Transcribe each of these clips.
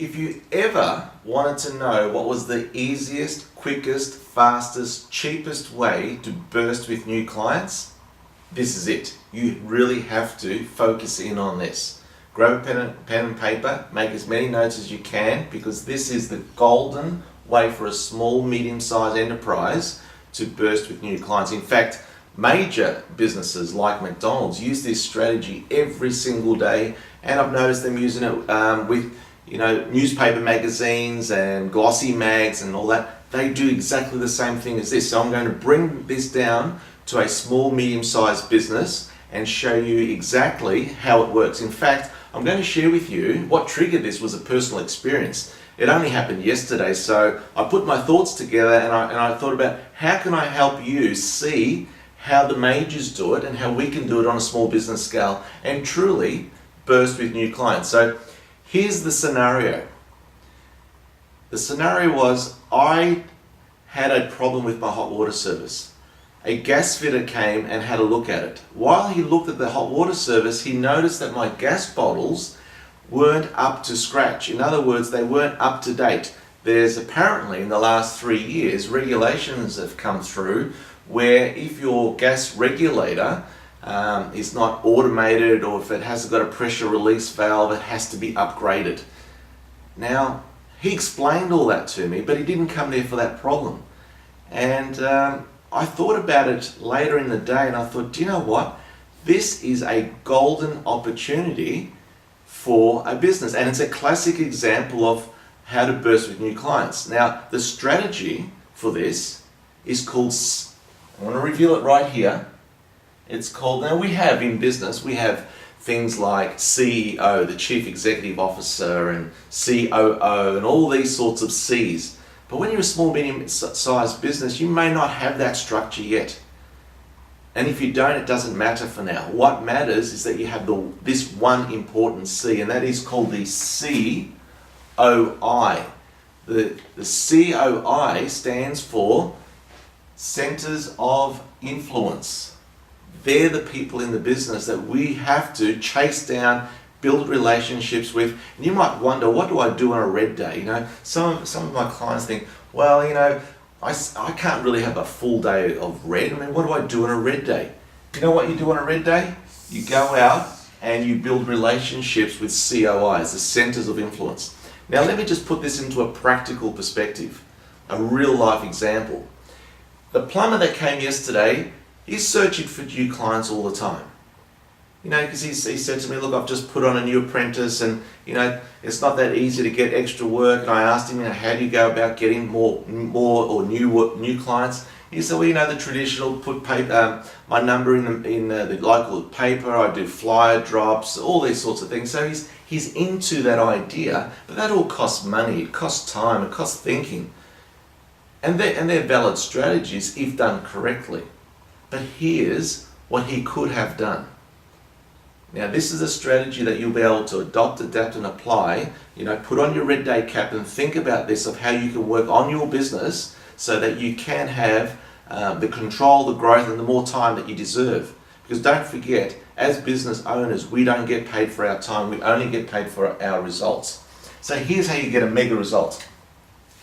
If you ever wanted to know what was the easiest, quickest, fastest, cheapest way to burst with new clients, this is it. You really have to focus in on this. Grab a pen and paper, make as many notes as you can, because this is the golden way for a small, medium-sized enterprise to burst with new clients. In fact, major businesses like McDonald's use this strategy every single day, and I've noticed them using it with newspaper magazines and glossy mags and all that. They do exactly the same thing as this. So I'm going to bring this down to a small, medium-sized business and show you exactly how it works. In fact, I'm going to share with you what triggered this was a personal experience. It only happened yesterday, so I put my thoughts together and I thought about how can I help you see how the majors do it and how we can do it on a small business scale and truly burst with new clients. So here's the scenario. The scenario was I had a problem with my hot water service. A gas fitter came and had a look at it. While he looked at the hot water service, he noticed that my gas bottles weren't up to scratch. In other words, they weren't up to date. There's apparently in the last 3 years, regulations have come through where if your gas regulator is not automated or if it hasn't got a pressure release valve, it has to be upgraded. Now, he explained all that to me, but he didn't come there for that problem. And I thought about it later in the day and I thought, do you know what? This is a golden opportunity for a business, and it's a classic example of how to burst with new clients. Now, the strategy for this is called, I want to reveal it right here. It's called, now we have in business, we have things like CEO, the Chief Executive Officer, and COO, and all these sorts of C's. But when you're a small, medium-sized business, you may not have that structure yet. And if you don't, it doesn't matter for now. What matters is that you have this one important C, and that is called the COI. The COI stands for Centers of Influence. They're the people in the business that we have to chase down, build relationships with. And you might wonder, what do I do on a red day? Some of my clients think, well, I can't really have a full day of red. What do I do on a red day? You know what you do on a red day? You go out and you build relationships with COIs, the Centers of Influence. Now let me just put this into a practical perspective, a real life example. The plumber that came yesterday, he's searching for new clients all the time. Because he said to me, look, I've just put on a new apprentice and, it's not that easy to get extra work. And I asked him, how do you go about getting more or new clients? He said, well, the traditional, put paper, my number in the local paper, I do flyer drops, all these sorts of things. So he's into that idea, but that all costs money, it costs time, it costs thinking. And they're valid strategies if done correctly. But here's what he could have done. Now this is a strategy that you'll be able to adopt, adapt and apply. Put on your red day cap and think about this, of how you can work on your business so that you can have the control, the growth and the more time that you deserve. Because don't forget, as business owners, we don't get paid for our time, we only get paid for our results. So here's how you get a mega result.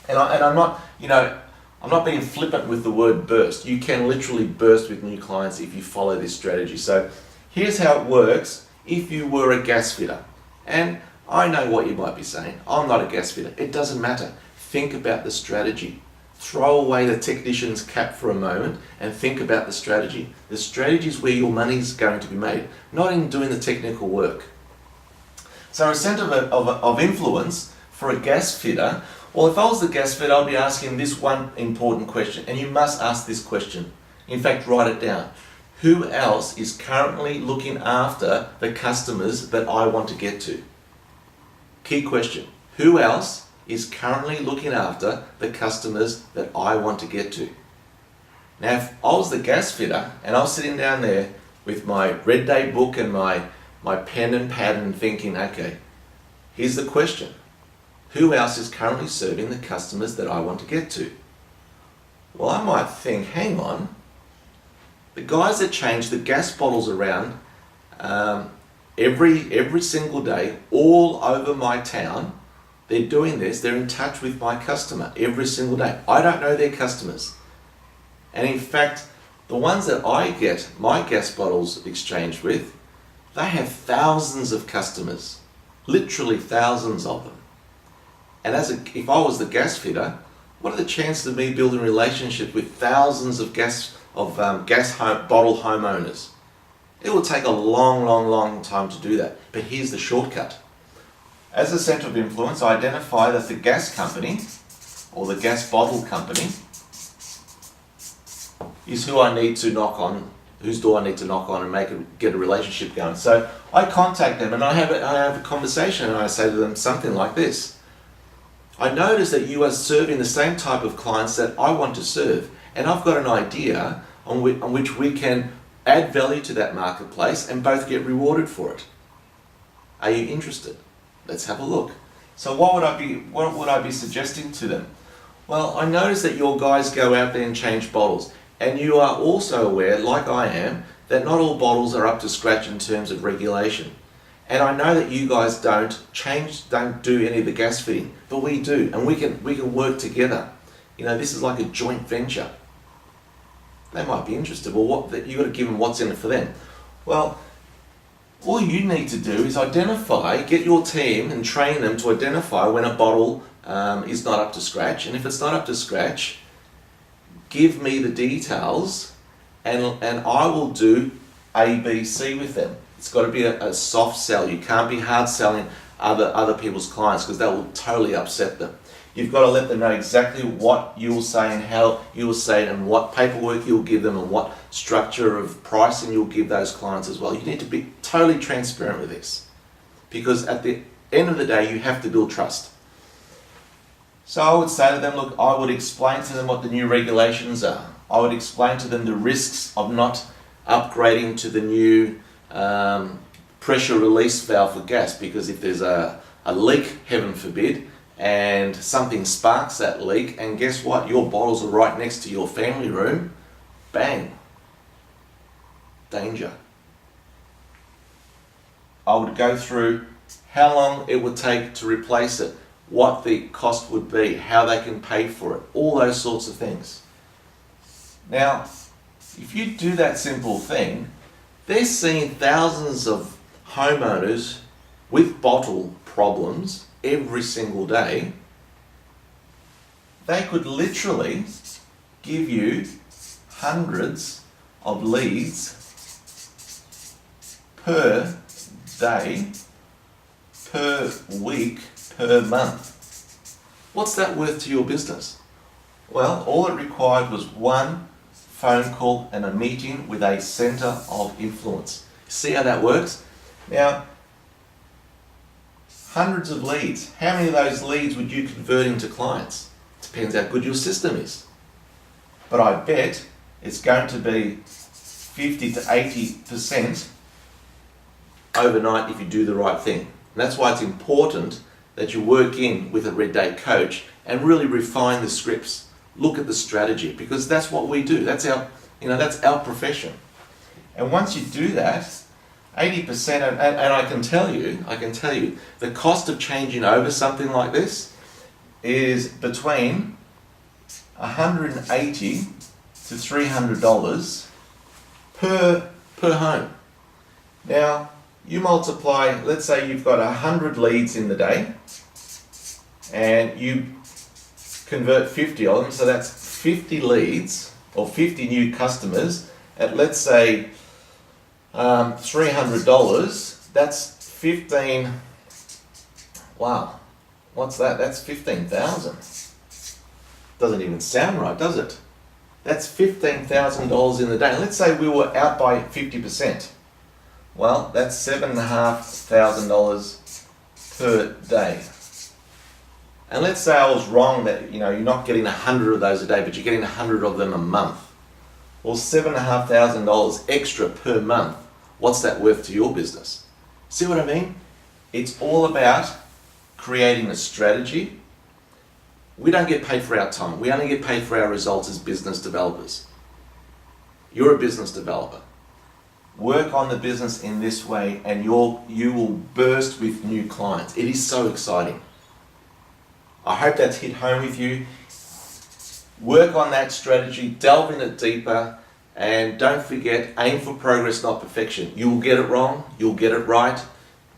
And I'm not being flippant with the word burst. You can literally burst with new clients if you follow this strategy. So here's how it works if you were a gas fitter. And I know what you might be saying. I'm not a gas fitter. It doesn't matter. Think about the strategy. Throw away the technician's cap for a moment and think about the strategy. The strategy is where your money's going to be made, not in doing the technical work. So a center of influence for a gas fitter, well, if I was the gas fitter, I'd be asking this one important question, and you must ask this question. In fact, write it down. Who else is currently looking after the customers that I want to get to? Key question. Who else is currently looking after the customers that I want to get to? Now, if I was the gas fitter and I was sitting down there with my red day book and my pen and pad and thinking, okay, here's the question. Who else is currently serving the customers that I want to get to? Well, I might think, hang on, the guys that change the gas bottles around every single day all over my town, They're doing this, they're in touch with my customer every single day. I don't know their customers. And in fact, the ones that I get my gas bottles exchanged with, they have thousands of customers, literally thousands of them. And if I was the gas fitter, what are the chances of me building a relationship with thousands of bottle homeowners? It will take a long time to do that. But here's the shortcut. As a center of influence, I identify that the gas company or the gas bottle company is who I need to knock on, whose door I need to knock on and get a relationship going. So I contact them and I have a conversation and I say to them something like this. I notice that you are serving the same type of clients that I want to serve, and I've got an idea on which we can add value to that marketplace and both get rewarded for it. Are you interested? Let's have a look. So what would I be suggesting to them? Well, I notice that your guys go out there and change bottles, and you are also aware, like I am, that not all bottles are up to scratch in terms of regulation. And I know that you guys don't do any of the gas fitting, but we do, and we can work together. This is like a joint venture. They might be interested. Well, you've got to give them what's in it for them. Well, all you need to do is get your team and train them to identify when a bottle is not up to scratch. And if it's not up to scratch, give me the details and I will do A, B, C with them. It's got to be a soft sell. You can't be hard selling other people's clients because that will totally upset them. You've got to let them know exactly what you will say and how you will say it and what paperwork you'll give them and what structure of pricing you'll give those clients as well. You need to be totally transparent with this because at the end of the day, you have to build trust. So I would say to them, look, I would explain to them what the new regulations are. I would explain to them the risks of not upgrading to the new pressure release valve for gas, because if there's a leak, heaven forbid, and something sparks that leak, and guess what? Your bottles are right next to your family room, bang, danger. I would go through how long it would take to replace it, what the cost would be, how they can pay for it, all those sorts of things. Now, if you do that simple thing, they're seeing thousands of homeowners with bottle problems every single day. They could literally give you hundreds of leads per day, per week, per month. What's that worth to your business? Well, all it required was one phone call and a meeting with a center of influence. See how that works? Now, hundreds of leads. How many of those leads would you convert into clients? Depends how good your system is. But I bet it's going to be 50 to 80% overnight if you do the right thing. And that's why it's important that you work in with a Red Day coach and really refine the scripts. Look at the strategy, because that's what we do. That's our profession. And once you do that, 80%, and I can tell you, the cost of changing over something like this is between $180 to $300 per home. Now, you multiply, let's say you've got 100 leads in the day, and you convert 50 of them, so that's 50 leads or 50 new customers at, let's say, $300. That's 15. Wow, what's that? That's 15,000. Doesn't even sound right, does it? That's $15,000 in the day. Let's say we were out by 50%. Well, that's $7,500 per day. And let's say I was wrong that you're not getting 100 of those a day, but you're getting 100 of them a month. Well, $7,500 extra per month. What's that worth to your business? See what I mean? It's all about creating a strategy. We don't get paid for our time. We only get paid for our results as business developers. You're a business developer. Work on the business in this way and you will burst with new clients. It is so exciting. I hope that's hit home with you. Work on that strategy, delve in it deeper, and don't forget, aim for progress, not perfection. You'll get it wrong, you'll get it right,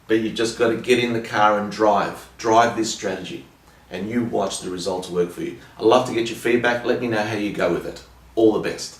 but you've just got to get in the car and drive. Drive this strategy, and you watch the results work for you. I'd love to get your feedback. Let me know how you go with it. All the best.